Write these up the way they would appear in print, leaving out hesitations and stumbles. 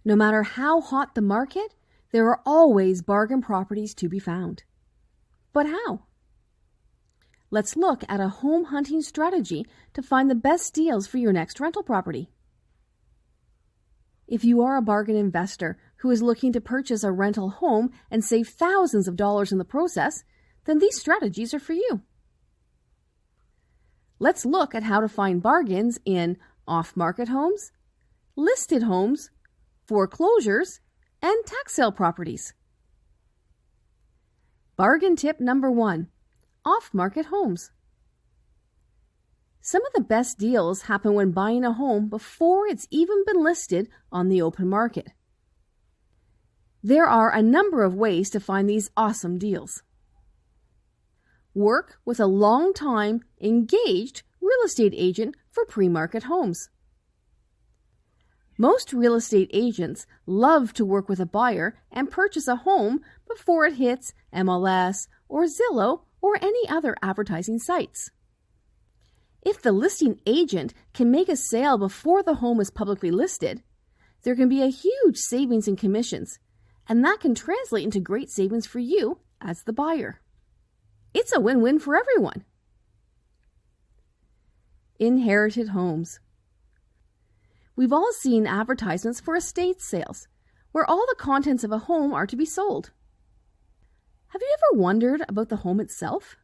No matter how hot the market, there are always bargain properties to be found. But how? Let's look at a home hunting strategy to find the best deals for your next rental property. If you are a bargain investor who is looking to purchase a rental home and save thousands of dollars in the process, then these strategies are for you. Let's look at how to find bargains in off-market homes, listed homes, foreclosures, and tax sale properties. Bargain tip number 1, off-market homes. Some of the best deals happen when buying a home before it's even been listed on the open market. There are a number of ways to find these awesome deals. Work with a long-time, engaged real estate agent for pre-market homes. Most real estate agents love to work with a buyer and purchase a home before it hits MLS or Zillow or any other advertising sites. If the listing agent can make a sale before the home is publicly listed, there can be a huge savings in commissions, and that can translate into great savings for you as the buyer. It's a win-win for everyone. Inherited homes. We've all seen advertisements for estate sales, where all the contents of a home are to be sold. Have you ever wondered about the home itself?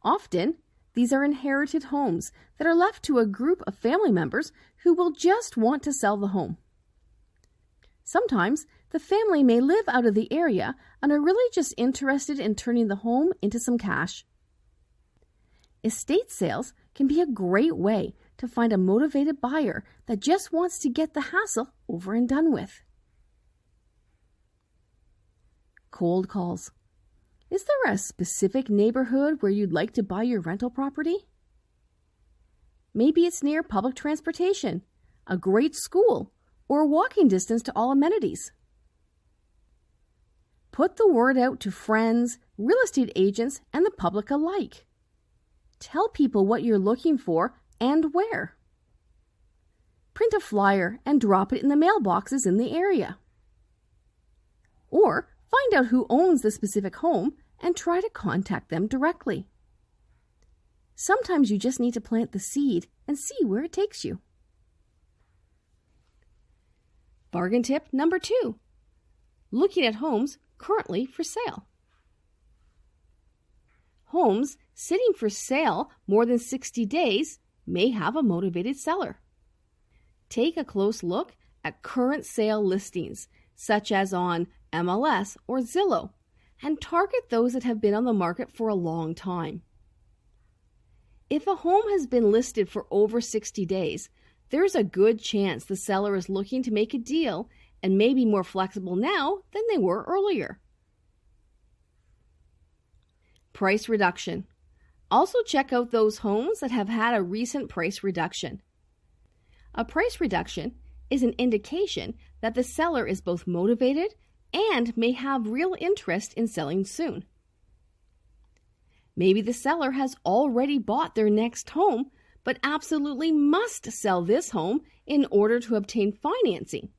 Often, these are inherited homes that are left to a group of family members who will just want to sell the home. Sometimes, the family may live out of the area and are really just interested in turning the home into some cash. Estate sales can be a great way to find a motivated buyer that just wants to get the hassle over and done with. Cold calls. Is there a specific neighborhood where you'd like to buy your rental property? Maybe it's near public transportation, a great school, or walking distance to all amenities. Put the word out to friends, real estate agents, and the public alike. Tell people what you're looking for and where. Print a flyer and drop it in the mailboxes in the area. Or find out who owns the specific home and try to contact them directly. Sometimes you just need to plant the seed and see where it takes you. Bargain tip number 2, looking at homes currently for sale. Homes sitting for sale more than 60 days may have a motivated seller. Take a close look at current sale listings, such as on MLS or Zillow, and target those that have been on the market for a long time. If a home has been listed for over 60 days, there's a good chance the seller is looking to make a deal and may be more flexible now than they were earlier. Price reduction. Also check out those homes that have had a recent price reduction. A price reduction is an indication that the seller is both motivated and may have real interest in selling soon. Maybe the seller has already bought their next home, but absolutely must sell this home in order to obtain financing.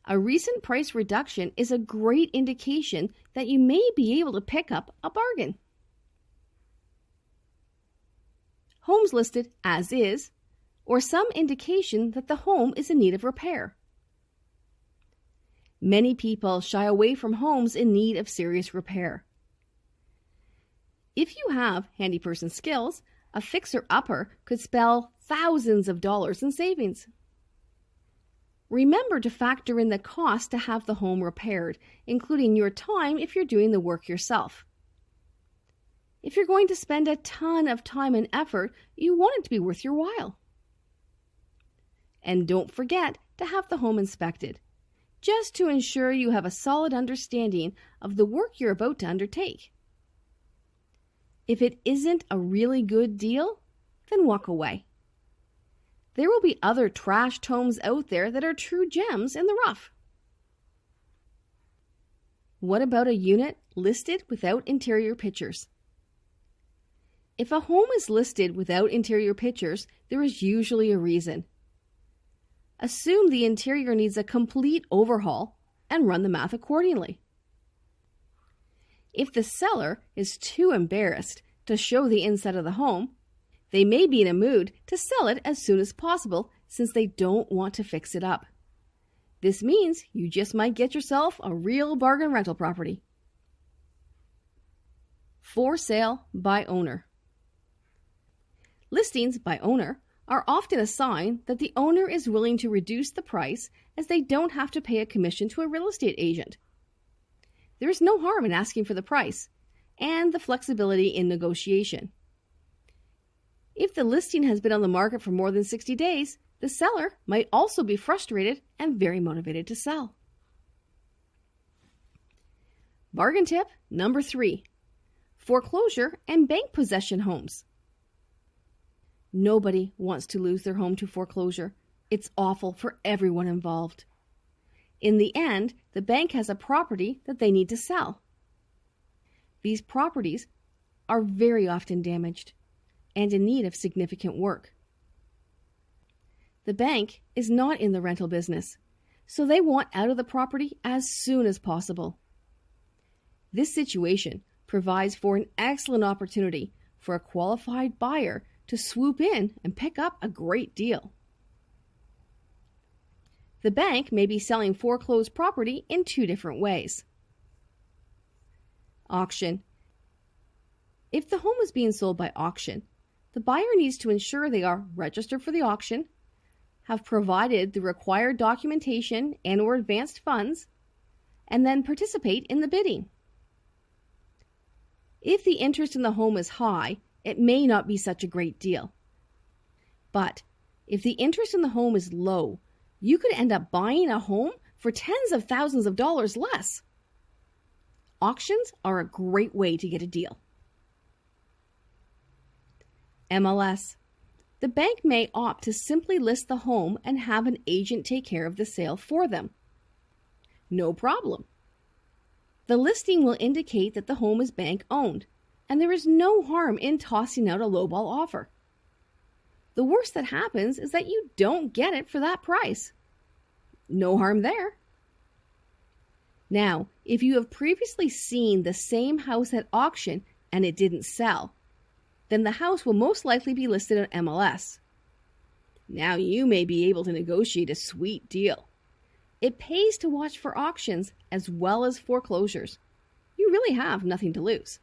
A recent price reduction is a great indication that you may be able to pick up a bargain. Homes listed as is, or some indication that the home is in need of repair. Many people shy away from homes in need of serious repair. If you have handy person skills, a fixer-upper could spell thousands of dollars in savings. Remember to factor in the cost to have the home repaired, including your time if you're doing the work yourself. If you're going to spend a ton of time and effort, you want it to be worth your while. And don't forget to have the home inspected, just to ensure you have a solid understanding of the work you're about to undertake. If it isn't a really good deal, then walk away. There will be other trashed homes out there that are true gems in the rough. What about a unit listed without interior pictures? If a home is listed without interior pictures, there is usually a reason. assume the interior needs a complete overhaul and run the math accordingly. If the seller is too embarrassed to show the inside of the home, they may be in a mood to sell it as soon as possible since they don't want to fix it up. This means you just might get yourself a real bargain rental property. For sale by owner. Listings by owner are often a sign that the owner is willing to reduce the price as they don't have to pay a commission to a real estate agent. There is no harm in asking for the price and the flexibility in negotiation. If the listing has been on the market for more than 60 days, the seller might also be frustrated and very motivated to sell. Bargain tip number 3. Foreclosure and bank possession homes. Nobody wants to lose their home to foreclosure. It's awful for everyone involved. In the end, the bank has a property that they need to sell. These properties are very often damaged and in need of significant work. The bank is not in the rental business, so they want out of the property as soon as possible. This situation provides for an excellent opportunity for a qualified buyer to swoop in and pick up a great deal. The bank may be selling foreclosed property in 2 different ways. Auction. If the home is being sold by auction, the buyer needs to ensure they are registered for the auction, have provided the required documentation and/or advanced funds, and then participate in the bidding. If the interest in the home is high, it may not be such a great deal. But if the interest in the home is low, you could end up buying a home for tens of thousands of dollars less. Auctions are a great way to get a deal. MLS. The bank may opt to simply list the home and have an agent take care of the sale for them. No problem. The listing will indicate that the home is bank owned, and there is no harm in tossing out a lowball offer. The worst that happens is that you don't get it for that price. No harm there. Now, if you have previously seen the same house at auction and it didn't sell, then the house will most likely be listed on MLS. Now you may be able to negotiate a sweet deal. It pays to watch for auctions as well as foreclosures. You really have nothing to lose.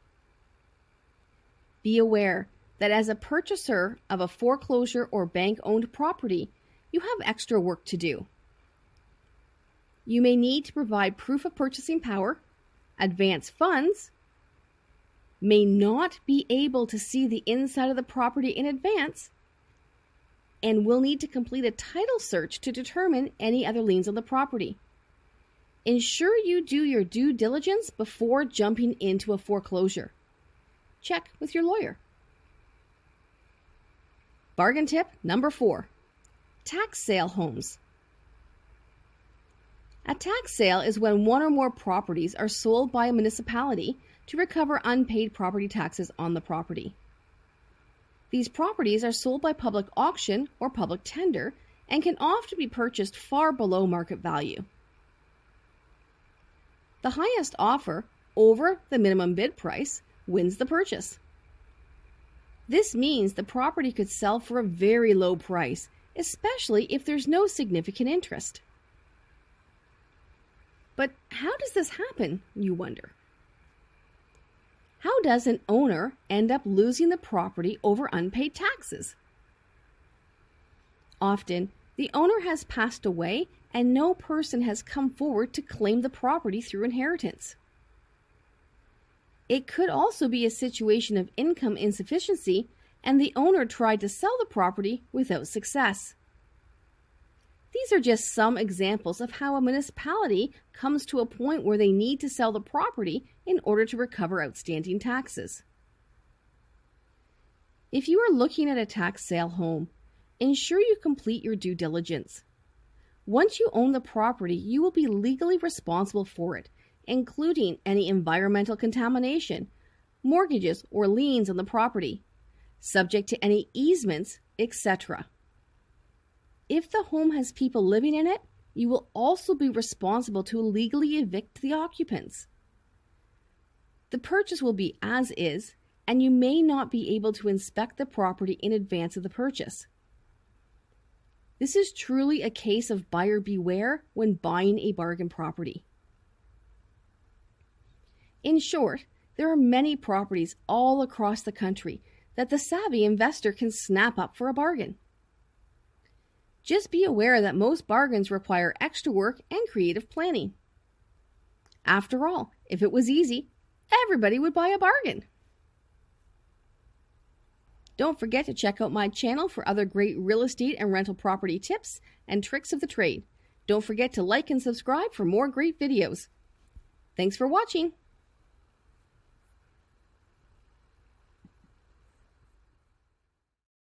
Be aware that as a purchaser of a foreclosure or bank-owned property, you have extra work to do. You may need to provide proof of purchasing power, advance funds, may not be able to see the inside of the property in advance, and will need to complete a title search to determine any other liens on the property. Ensure you do your due diligence before jumping into a foreclosure. Check with your lawyer. Bargain tip number 4. Tax sale homes. A tax sale is when one or more properties are sold by a municipality to recover unpaid property taxes on the property. These properties are sold by public auction or public tender and can often be purchased far below market value. The highest offer over the minimum bid price wins the purchase. This means the property could sell for a very low price, especially if there's no significant interest. But how does this happen, you wonder? How does an owner end up losing the property over unpaid taxes? Often, the owner has passed away and no person has come forward to claim the property through inheritance. It could also be a situation of income insufficiency and the owner tried to sell the property without success. These are just some examples of how a municipality comes to a point where they need to sell the property in order to recover outstanding taxes. If you are looking at a tax sale home, ensure you complete your due diligence. Once you own the property, you will be legally responsible for it, including any environmental contamination, mortgages or liens on the property, subject to any easements, etc. if the home has people living in it, you will also be responsible to legally evict the occupants. The purchase will be as is, and you may not be able to inspect the property in advance of the purchase. This is truly a case of buyer beware when buying a bargain property. In short, there are many properties all across the country that the savvy investor can snap up for a bargain. Just be aware that most bargains require extra work and creative planning. After all, if it was easy, everybody would buy a bargain. Don't forget to check out my channel for other great real estate and rental property tips and tricks of the trade. Don't forget to like and subscribe for more great videos. Thanks for watching.